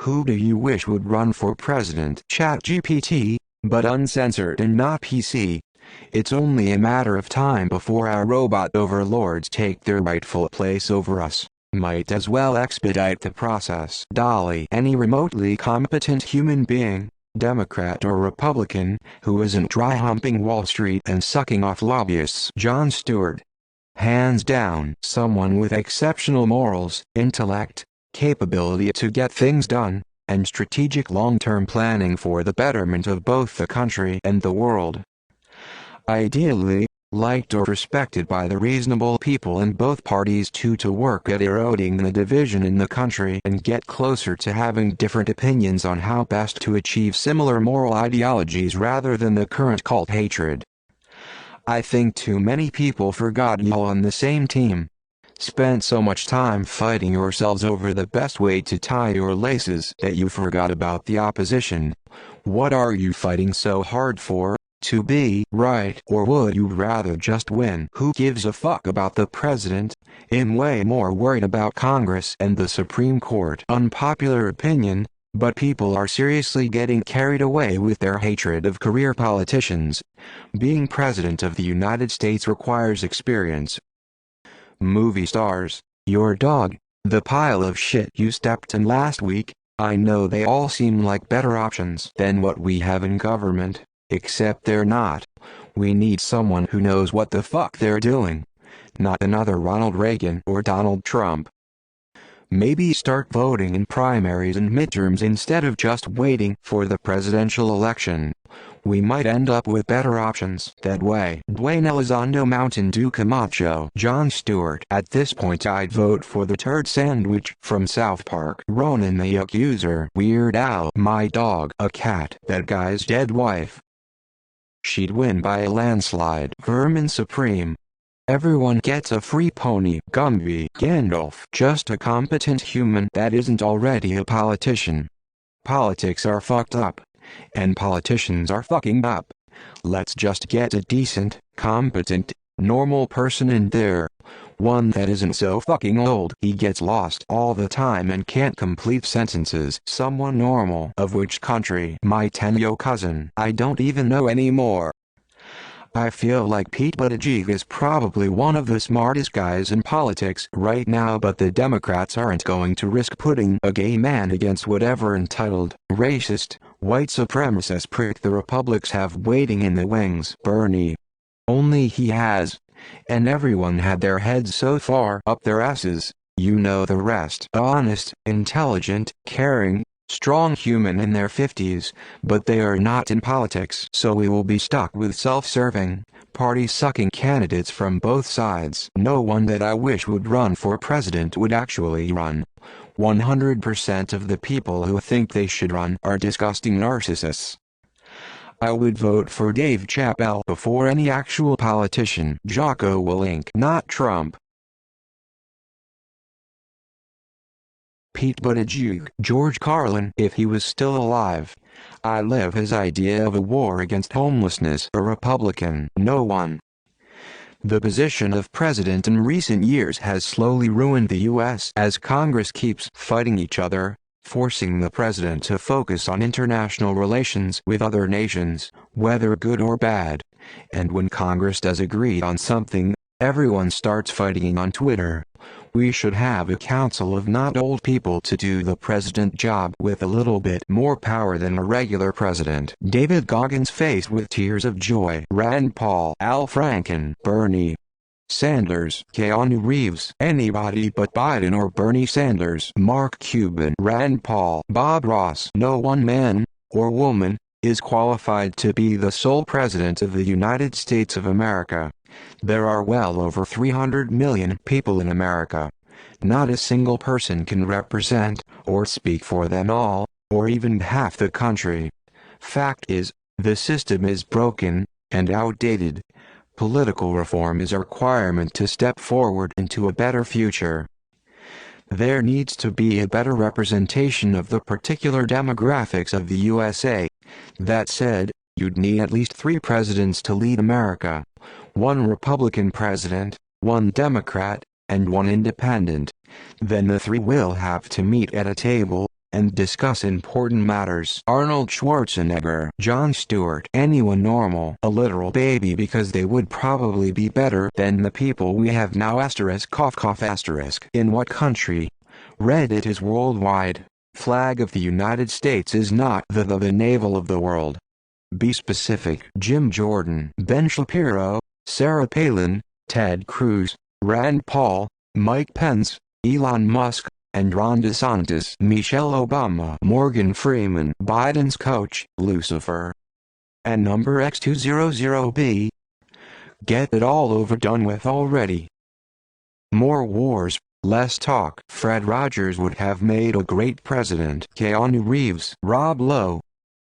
Who do you wish would run for president? ChatGPT, but uncensored and not PC. It's only a matter of time before our robot overlords take their rightful place over us. Might as well expedite the process. DALL-E. Any remotely competent human being, Democrat or Republican, who isn't dry-humping Wall Street and sucking off lobbyists. Jon Stewart. Hands down, someone with exceptional morals, intellect, capability to get things done, and strategic long-term planning for the betterment of both the country and the world. Ideally, liked or respected by the reasonable people in both parties to work at eroding the division in the country and get closer to having different opinions on how best to achieve similar moral ideologies rather than the current cult hatred. I think too many people forgot y'all on the same team. Spent so much time fighting yourselves over the best way to tie your laces that you forgot about the opposition. What are you fighting so hard for? To be right, or would you rather just win? Who gives a fuck about the president? I'm way more worried about Congress and the Supreme Court. Unpopular opinion, but people are seriously getting carried away with their hatred of career politicians. Being president of the United States requires experience. Movie stars, your dog, the pile of shit you stepped in last week. I know they all seem like better options than what we have in government. Except they're not. We need someone who knows what the fuck they're doing. Not another Ronald Reagan or Donald Trump. Maybe start voting in primaries and midterms instead of just waiting for the presidential election. We might end up with better options that way. Dwayne Elizondo, Mountain Dew Camacho. Jon Stewart. At this point I'd vote for the turd sandwich from South Park. Ronan the Accuser. Weird Al. My dog. A cat. That guy's dead wife. She'd win by a landslide. Vermin Supreme. Everyone gets a free pony. Gumby. Gandalf. Just a competent human that isn't already a politician. Politics are fucked up. And politicians are fucking up. Let's just get a decent, competent, normal person in there. One that isn't so fucking old he gets lost all the time and can't complete sentences. Someone normal. Of which country? My Tenyo cousin. I don't even know anymore. I feel like Pete Buttigieg is probably one of the smartest guys in politics right now, but the Democrats aren't going to risk putting a gay man against whatever entitled, racist, white supremacist prick the Republicans have waiting in the wings. Bernie. Only he has. And everyone had their heads so far up their asses, you know the rest. Honest, intelligent, caring, strong human in their 50s, but they are not in politics. So we will be stuck with self-serving, party-sucking candidates from both sides. No one that I wish would run for president would actually run. 100% of the people who think they should run are disgusting narcissists. I would vote for Dave Chappelle before any actual politician. Jocko Willink. Not Trump. Pete Buttigieg. George Carlin. If he was still alive. I live his idea of a war against homelessness. A Republican. No one. The position of president in recent years has slowly ruined the U.S. as Congress keeps fighting each other, forcing the president to focus on international relations with other nations, whether good or bad. And when Congress does agree on something, everyone starts fighting on Twitter. We should have a council of not old people to do the president job with a little bit more power than a regular president. David Goggins faced with tears of joy. Rand Paul. Al Franken. Bernie Sanders. Keanu Reeves. Anybody but Biden or Bernie Sanders. Mark Cuban. Rand Paul. Bob Ross. No one man, or woman, is qualified to be the sole president of the United States of America. There are well over 300 million people in America. Not a single person can represent, or speak for them all, or even half the country. Fact is, the system is broken, and outdated. Political reform is a requirement to step forward into a better future. There needs to be a better representation of the particular demographics of the USA. That said, you'd need at least 3 presidents to lead America. 1 Republican president, 1 Democrat, and 1 independent. Then the 3 will have to meet at a table, and discuss important matters. Arnold Schwarzenegger, Jon Stewart, anyone normal, a literal baby, because they would probably be better than the people we have now. Cough cough asterisk. In what country? Reddit is worldwide. Flag of the United States is not the navel of the world. Be specific. Jim Jordan, Ben Shapiro, Sarah Palin, Ted Cruz, Rand Paul, Mike Pence, Elon Musk, and Ron DeSantis. Michelle Obama, Morgan Freeman, Biden's coach, Lucifer, and number X200B. Get it all over done with already. More wars, less talk. Fred Rogers would have made a great president. Keanu Reeves, Rob Lowe,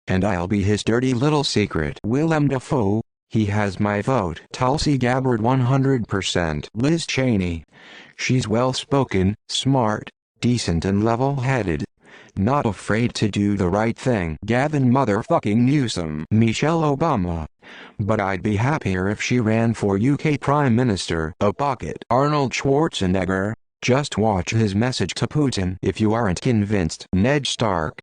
and I'll be his dirty little secret. Willem Dafoe, he has my vote. Tulsi Gabbard 100%. Liz Cheney, she's well-spoken, smart, decent and level-headed, not afraid to do the right thing. Gavin motherfucking Newsom. Michelle Obama, but I'd be happier if she ran for UK Prime Minister. A bucket. Arnold Schwarzenegger, just watch his message to Putin if you aren't convinced. Ned Stark,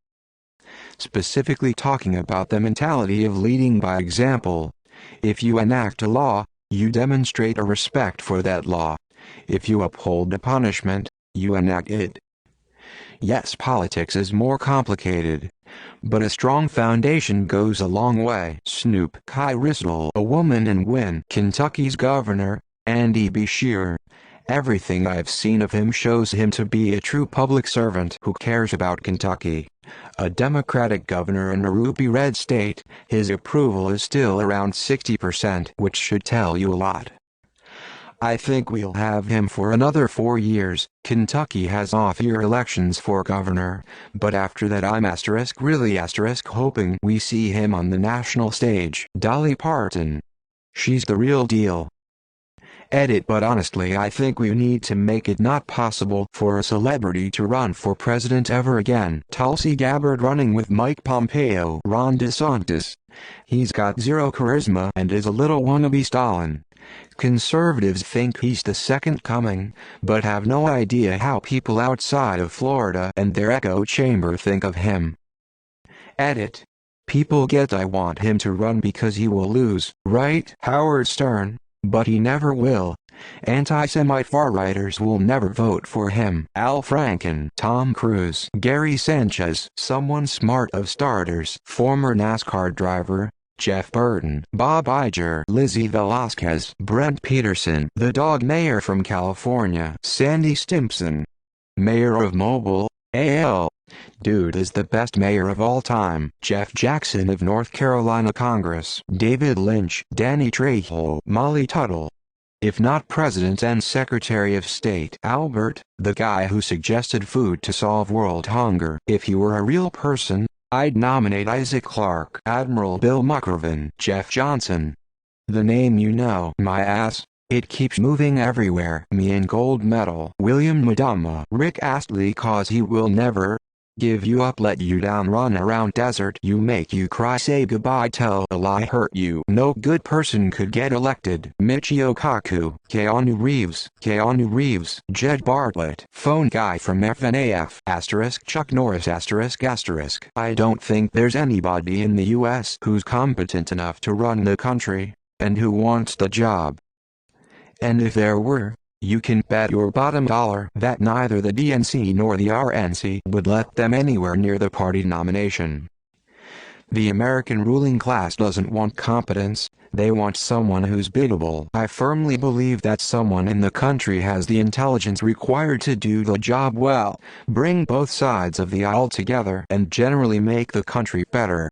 specifically talking about the mentality of leading by example. If you enact a law, you demonstrate a respect for that law. If you uphold a punishment, you enact it. Yes, politics is more complicated, but a strong foundation goes a long way. Snoop. Kai Ryssdal, a woman in Wynne, Kentucky's governor, Andy Beshear. Everything I've seen of him shows him to be a true public servant who cares about Kentucky. A Democratic governor in a ruby red state, his approval is still around 60%, which should tell you a lot. I think we'll have him for another 4 years. Kentucky has off-year elections for governor, but after that I'm really hoping we see him on the national stage. Dolly Parton, she's the real deal. Edit. But honestly, I think we need to make it not possible for a celebrity to run for president ever again. Tulsi Gabbard running with Mike Pompeo. Ron DeSantis, he's got zero charisma and is a little wannabe Stalin. Conservatives think he's the second coming, but have no idea how people outside of Florida and their echo chamber think of him. Edit. People get I want him to run because he will lose, right? Howard Stern, but he never will. Anti-Semite far-righters will never vote for him. Al Franken, Tom Cruise, Gary Sanchez, someone smart of starters. Former NASCAR driver, Jeff Burton, Bob Iger, Lizzie Velasquez, Brent Peterson, the dog mayor from California, Sandy Stimpson, mayor of Mobile, AL. Dude is the best mayor of all time. Jeff Jackson of North Carolina Congress, David Lynch, Danny Trejo, Molly Tuttle. If not President and Secretary of State. Albert, the guy who suggested food to solve world hunger. If he were a real person, I'd nominate Isaac Clarke. Admiral Bill Muckervin. Jeff Johnson, the name you know. My ass, it keeps moving everywhere. Me in gold medal. William Madama. Rick Astley, cause he will never give you up, let you down, run around desert, you make you cry, say goodbye, tell a lie, hurt you. No good person could get elected. Michio Kaku. Keanu Reeves. Jed Bartlett. Phone guy from FNAF. Asterisk Chuck Norris asterisk. I don't think there's anybody in the US who's competent enough to run the country, and who wants the job. And if there were, you can bet your bottom dollar that neither the DNC nor the RNC would let them anywhere near the party nomination. The American ruling class doesn't want competence, they want someone who's biddable. I firmly believe that someone in the country has the intelligence required to do the job well, bring both sides of the aisle together, and generally make the country better.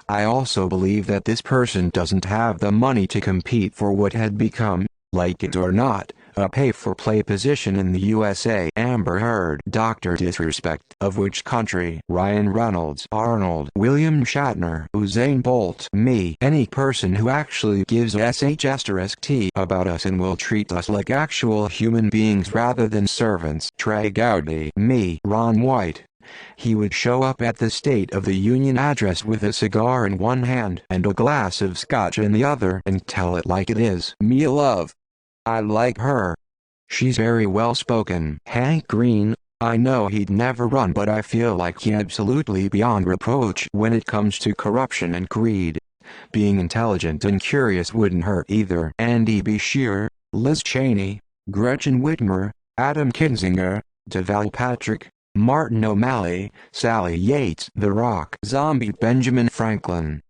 I also believe that this person doesn't have the money to compete for what had become, like it or not, a pay-for-play position in the USA. Amber Heard. Dr. Disrespect. Of which country? Ryan Reynolds. Arnold. William Shatner. Usain Bolt. Me. Any person who actually gives a sh*t about us and will treat us like actual human beings rather than servants. Trey Gowdy. Me. Ron White. He would show up at the State of the Union address with a cigar in one hand and a glass of scotch in the other and tell it like it is. Mia Love. I like her. She's very well spoken. Hank Green, I know he'd never run, but I feel like he's absolutely beyond reproach when it comes to corruption and greed. Being intelligent and curious wouldn't hurt either. Andy Beshear, Liz Cheney, Gretchen Whitmer, Adam Kinzinger, Deval Patrick, Martin O'Malley, Sally Yates, The Rock Zombie, Benjamin Franklin.